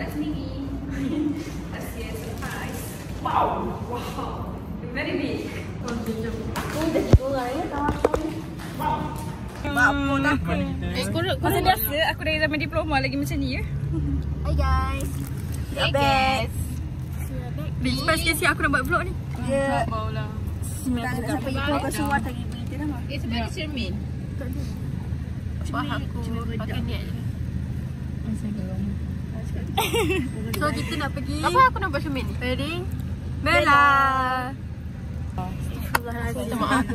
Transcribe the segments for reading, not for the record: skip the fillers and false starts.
nak sendiri. Asyik surprise. Wow. Wow. Very big. Oh, dah 3 orang ya kawan-kawan. Apa tak? Masa biasa aku dari zaman diploma lagi macam ni ya. Hai guys. Hey guys. Big Spice kasi aku nak buat vlog ni. Ya. Baulah. Tak nak sampai itu aku suruh tadi berita dah mah. Sebab dia cermin. Wah aku pakai ni aja. So kita nak pergi. Apa aku nak buat cermin ni? Wedding Bella. Maaf.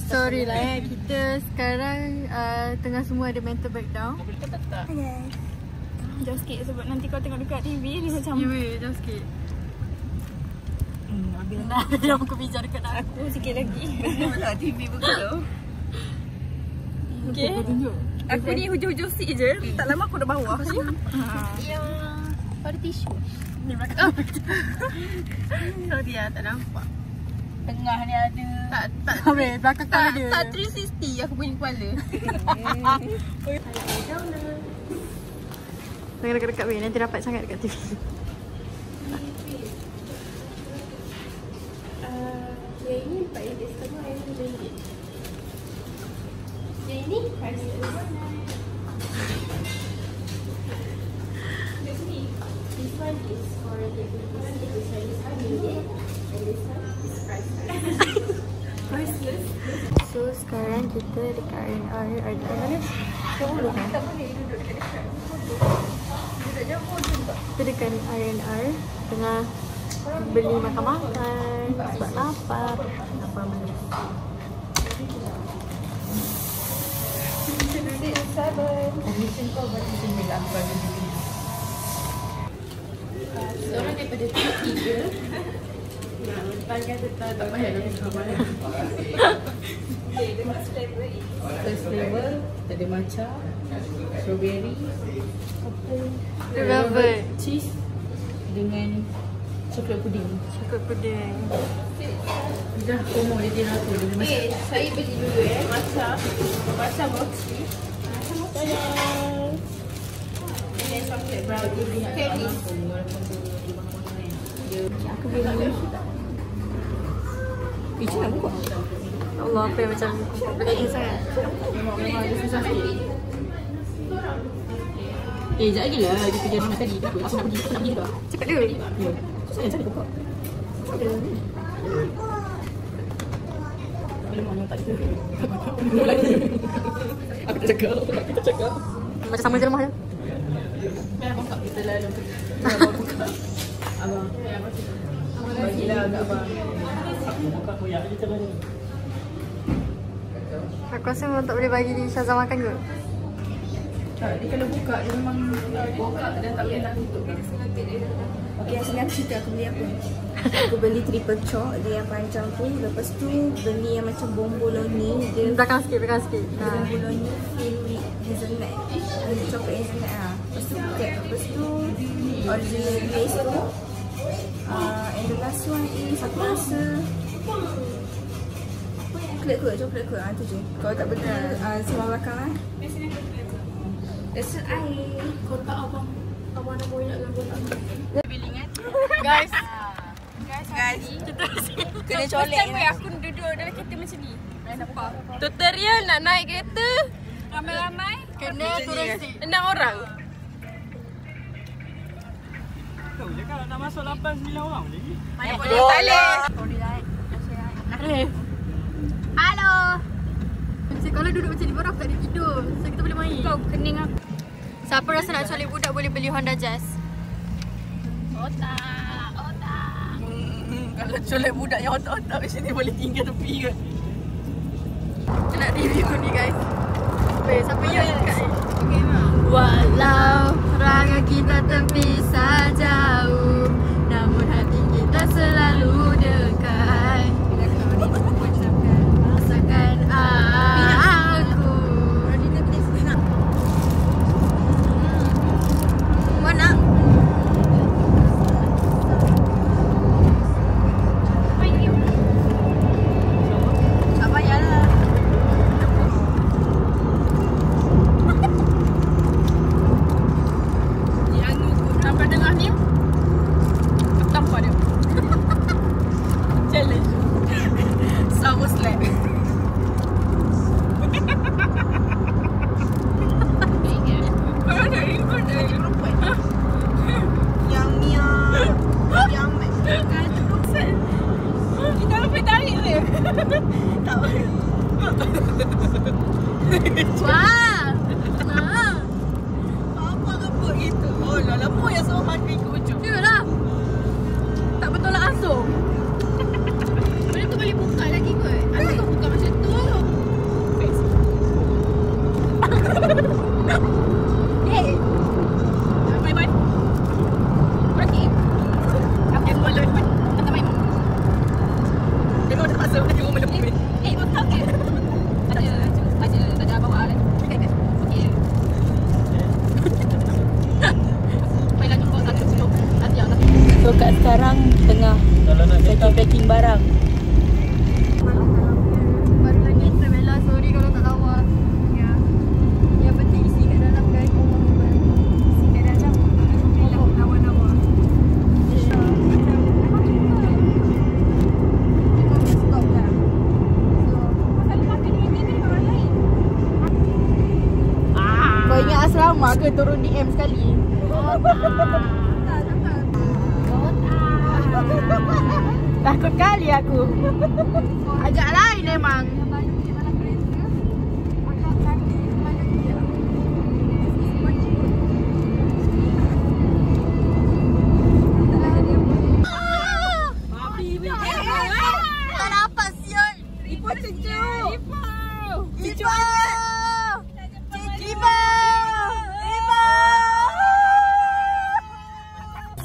Sorry lah kita sekarang tengah semua ada mental breakdown. Okay. Jauh sikit sebab nanti kau tengok dekat TV ni macam Jauh sikit. Habis dah dia aku bicara dekat aku sikit lagi. Mana TV begitu. Okay. Aku ni hujung-hujung seat je. Tak lama aku dah bawah. Ya. Ada tisu. Ni belakang. Sorry lah tak nampak. Tengah ni ada. Tak habis belakang kau ada. Tak 360 aku punya kepala. Jangan dekat-dekat weh nanti dapat sangat dekat TV. Yang ini RM4 setengah yang RM2. Yang ini price This one is for the this one is RM5 and this one is priceless. So sekarang kita dekat R&R ada mana? Tak boleh kan? Tak boleh duduk dekat-dekat. Duduk jauh juga. Kita dekat R&R tengah beli makan-makan sebab lapar. Lapar mana? Admission kau berapa tinggi lah aku bagi diri. Seorang daripada tiga. Panjang tetap tak payah nak sama. First flavor ada matcha, strawberry, Velvet cheese dengan coklat puding. Coklat puding. Dah promo dia aku dengan matcha. Saya beli dulu Matcha mochi. Ini coklat brownie dengan Aku beli. Itu nak buka. Allah apa yang macam complicated sangat. Memang ada susah sikit. Sekejap lagi lah dia kerja rumah tadi. Aku nak pergi juga. Cepat dulu. Ya. Susah yang cari buka. Alamak, yang tak ada. Aku tak cakap. Macam sama je lemah je. Kan bongkak kita lalu. Abang. Bagilah kat abang. Aku rasa memang tak boleh bagi Syazah makan ke? Tak, dia kalau buka dia memang buka dan tak boleh nak tutup. Okay, sini aku cerita aku beli apa. Aku beli triple choc, dia yang panjang tu. Lepas tu beli yang macam bomboloni. Dia Belakang sikit. bomboloni filled with hazelnut. Coklat hazelnut lah. Lepas tu buket. Lepas tu original glaze tu. And the last one is aku rasa coklat ke. Tu je. Kalau tak benar sebelah belakang lah. Rasa air. Kotak abang. Abang nak boyak dalam kotak. Guys, Kita Kena colek ni. Aku duduk dalam kereta macam ni. Nampak. Tutorial nak naik kereta. Ramai-ramai. kena turun seat. 6 orang. Tahu je kalau nak masuk 8-9 orang boleh ni. Mana boleh tak boleh. Halo. Macam kalau duduk macam ni baru aku tak ada tidur. So kita boleh main. Kau kening aku. Siapa rasa nak colek budak boleh beli Honda Jazz. Otak. Kalau colek budak yang otak-otak kat sini boleh tinggal tepi ke? Kita nak review ni guys. Weh, siapa yang dekat ni? Okay mah. Walau rangai kita terpisah jauh, namun hati kita selalu dekat. Rasakan aku. Mana? Tak payahlah. Yang aku dia seorang ke ujung. Yalah. Tak betul lah langsung. Benda tu boleh buka lagi kot. Asal kau buka macam tu? Hey. Bye-bye. Berarti. Apa yang boleh buat? Tak main. Dia mau terpaksa nak jumpa lebih. Betul ke? Tak ada bawa lagi. Okey. Baiklah jumpa satu sebelum nanti aku. So kat sekarang tengah packing barang. Baru lagi enter Bella. Sorry kalau tak lawa. Ya. Yang penting isi kat dalam guys. Isi kat dalam. Lawa-lawa. Kau ingat asrama ke turun DM sekali? Takut kali aku. Ajak lain memang. Tak dapat siul. Ibu cucu. Ibu.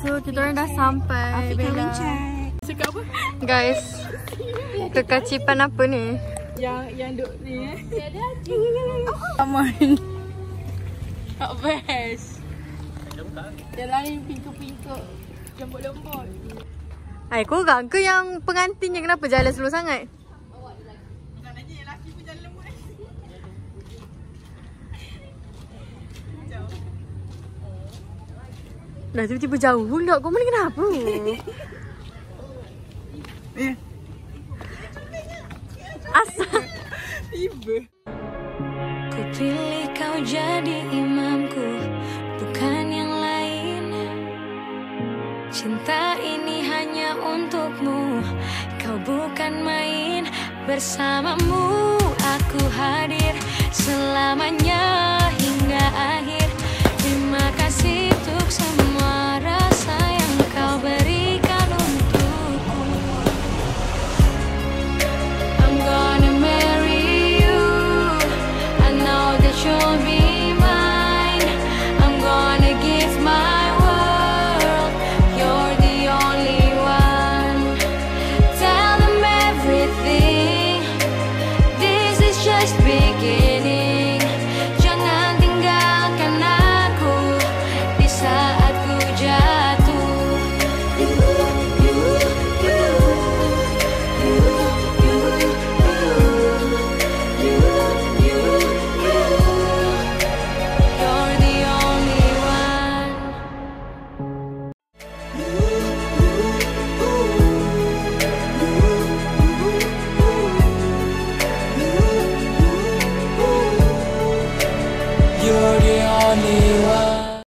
So kita orang dah sampai. Bella. Cakap apa? Guys, kekacipan apa ni? Yang duk ni Aman. tak best. Yang lain pinkuk-pinkuk lembut-lembut. Hai, korang ke yang pengantinnya kenapa jalan slow sangat? Bukan lagi lelaki pun jalan lembut. Dah tiba-tiba jauh pula. Kau ni kenapa? Asal Tiba. Ku pilih kau jadi imamku, bukan yang lain. Cinta ini hanya untukmu, kau bukan main. Bersamamu aku hadir selamanya hingga akhir. Terima kasih untuk semua rasa yang kau berikan untukku. I'm gonna marry you, I know that you'll be mine. I'm gonna give my world, you're the only one. Tell them everything, this is just beginning. Jangan tinggalkan aku di saat ku jatuh. You're the only one. You're the only one.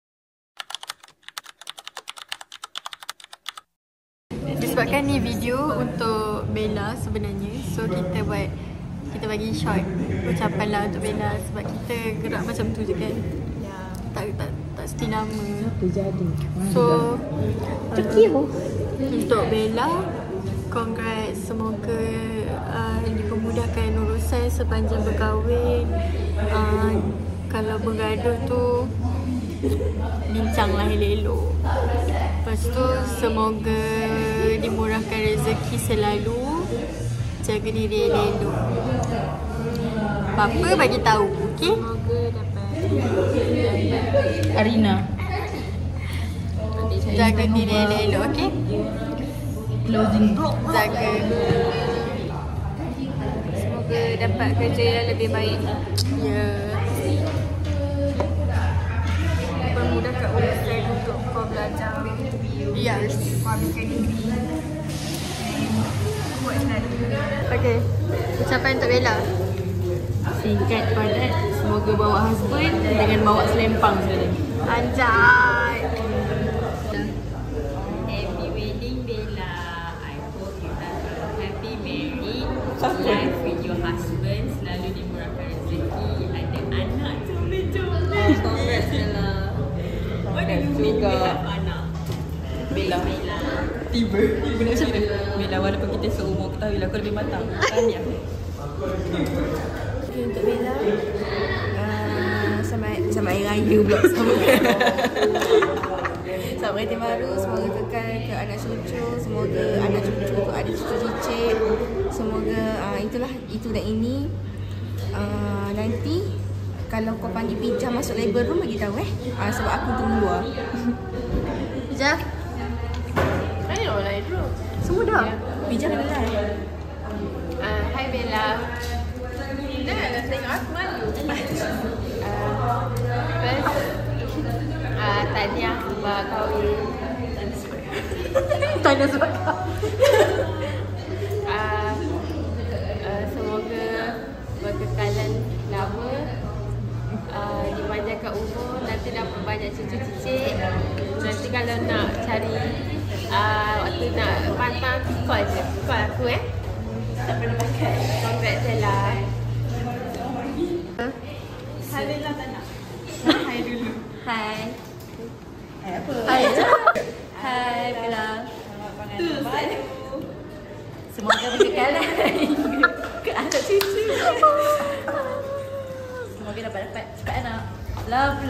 disebabkan ni video untuk Bella sebenarnya. So kita bagi short ucapan lah untuk Bella. Sebab kita gerak macam tu je kan. Tak mesti nama. So untuk Bella, congrats. Semoga dipermudahkan urusan sepanjang berkahwin. Kalau bergaduh tu bincanglah elok-elok. Lepas tu semoga dimurahkan rezeki selalu. Jaga diri elok-elok. Apa-apa bagi tahu, okey? Semoga dapat Arina. Jaga diri elok-elok, okey? Closing block. Jaga. Semoga dapat kerja yang lebih baik. Ya. Memudahkan urusan untuk kau belajar. Yes. Habiskan degree. Buat selalu. Okey. Ucapan untuk Bella. Singkat padat. Semoga bawa husband dengan bawa selempang saja. Anjay. Happy wedding Bella. I hope you have a happy married life with your husband. Selalu dimurahkan rezeki. Ada anak comel-comel. Congrats Bella. What do you mean we have anak? Bella. Tiba nak macam mana? Bella, walaupun kita seumur, ketahui lah kau lebih matang. Tahniah. Okay, untuk Bella, sama Hari Raya pula. Selamat Hari Baru, semoga kekal ke anak cucu, semoga anak cucu tu ada cucu cicit. Semoga itu dan ini. Nanti kalau kau panggil Pijah masuk labor room, bagi tahu sebab aku tunggu lah. Pijah. I know lah itu. Semua dah. Pijah kena live. Hai Bella. Janganlah tengok aku malu. First, tahniah sebab kahwin. Tanya sebab kau. Semoga berkekalan lama, dipanjangkan umur, nanti dapat banyak cucu cicit. Nanti kalau nak cari waktu nak pantang, call je. Call aku tak pernah pakai. Congrats Bella. Hai Bella tak nak? Hai dulu. Hai. Hai apa? Hai. Hai Bella. Tu, Semoga berkekalan ke anak cucu. Semoga dapat cepat anak. Love.